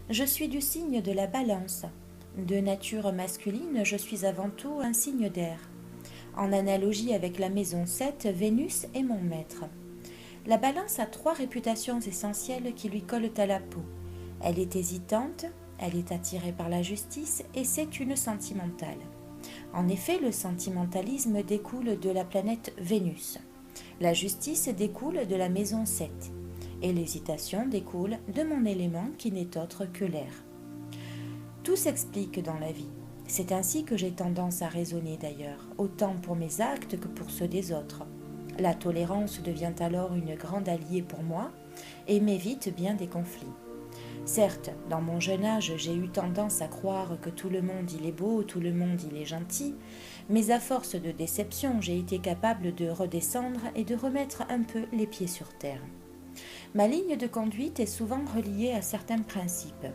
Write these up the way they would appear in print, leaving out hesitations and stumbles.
Je suis du signe de la Balance. De nature masculine, je suis avant tout un signe d'air. En analogie avec la maison 7, Vénus est mon maître. La Balance a 3 réputations essentielles qui lui collent à la peau. Elle est hésitante, elle est attirée par la justice et c'est une sentimentale. En effet, le sentimentalisme découle de la planète Vénus. La justice découle de la maison 7. Et l'hésitation découle de mon élément qui n'est autre que l'air. Tout s'explique dans la vie. C'est ainsi que j'ai tendance à raisonner d'ailleurs, autant pour mes actes que pour ceux des autres. La tolérance devient alors une grande alliée pour moi et m'évite bien des conflits. Certes, dans mon jeune âge, j'ai eu tendance à croire que tout le monde il est beau, tout le monde il est gentil, mais à force de déception, j'ai été capable de redescendre et de remettre un peu les pieds sur terre. Ma ligne de conduite est souvent reliée à certains principes.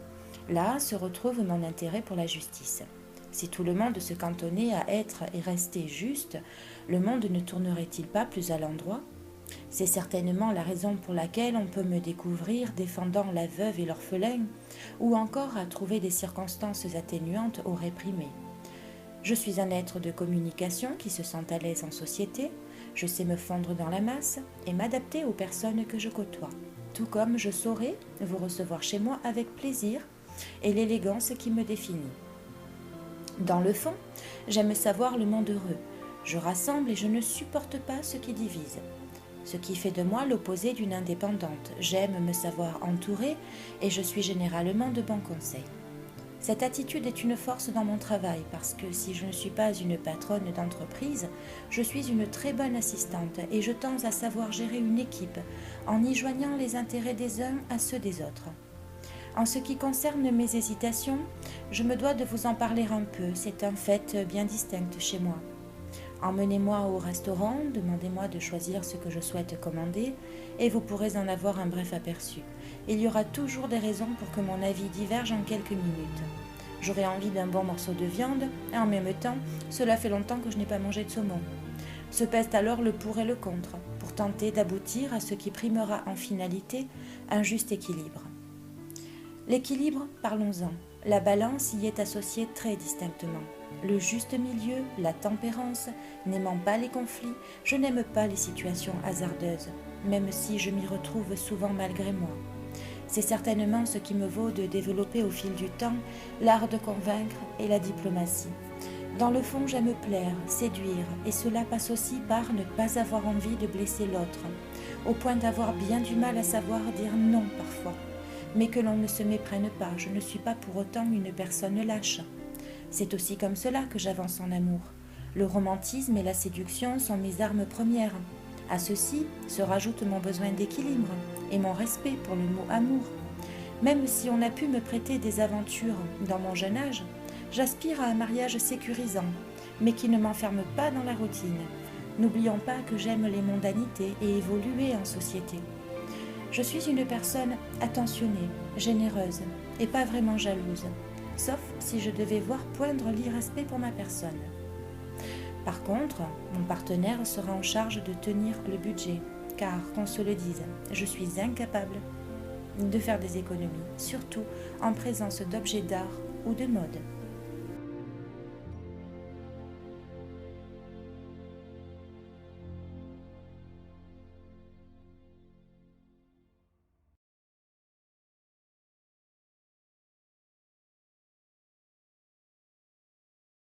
Là se retrouve mon intérêt pour la justice. Si tout le monde se cantonnait à être et rester juste, le monde ne tournerait-il pas plus à l'endroit ? C'est certainement la raison pour laquelle on peut me découvrir défendant la veuve et l'orphelin, ou encore à trouver des circonstances atténuantes au réprimé. Je suis un être de communication qui se sent à l'aise en société, je sais me fondre dans la masse et m'adapter aux personnes que je côtoie, tout comme je saurai vous recevoir chez moi avec plaisir et l'élégance qui me définit. Dans le fond, j'aime savoir le monde heureux, je rassemble et je ne supporte pas ce qui divise. Ce qui fait de moi l'opposé d'une indépendante. J'aime me savoir entourée et je suis généralement de bons conseils. Cette attitude est une force dans mon travail parce que si je ne suis pas une patronne d'entreprise, je suis une très bonne assistante et je tends à savoir gérer une équipe en y joignant les intérêts des uns à ceux des autres. En ce qui concerne mes hésitations, je me dois de vous en parler un peu, c'est un fait bien distinct chez moi. Emmenez-moi au restaurant, demandez-moi de choisir ce que je souhaite commander et vous pourrez en avoir un bref aperçu. Il y aura toujours des raisons pour que mon avis diverge en quelques minutes. J'aurai envie d'un bon morceau de viande et en même temps, cela fait longtemps que je n'ai pas mangé de saumon. Se pèse alors le pour et le contre pour tenter d'aboutir à ce qui primera en finalité un juste équilibre. L'équilibre, parlons-en. La balance y est associée très distinctement. Le juste milieu, la tempérance, n'aimant pas les conflits, je n'aime pas les situations hasardeuses, même si je m'y retrouve souvent malgré moi. C'est certainement ce qui me vaut de développer au fil du temps l'art de convaincre et la diplomatie. Dans le fond, j'aime plaire, séduire, et cela passe aussi par ne pas avoir envie de blesser l'autre, au point d'avoir bien du mal à savoir dire non parfois. Mais que l'on ne se méprenne pas, je ne suis pas pour autant une personne lâche. C'est aussi comme cela que j'avance en amour. Le romantisme et la séduction sont mes armes premières. À ceci se rajoute mon besoin d'équilibre et mon respect pour le mot amour. Même si on a pu me prêter des aventures dans mon jeune âge, j'aspire à un mariage sécurisant, mais qui ne m'enferme pas dans la routine. N'oublions pas que j'aime les mondanités et évoluer en société. Je suis une personne attentionnée, généreuse et pas vraiment jalouse, sauf si je devais voir poindre l'irrespect pour ma personne. Par contre, mon partenaire sera en charge de tenir le budget, car, qu'on se le dise, je suis incapable de faire des économies, surtout en présence d'objets d'art ou de mode.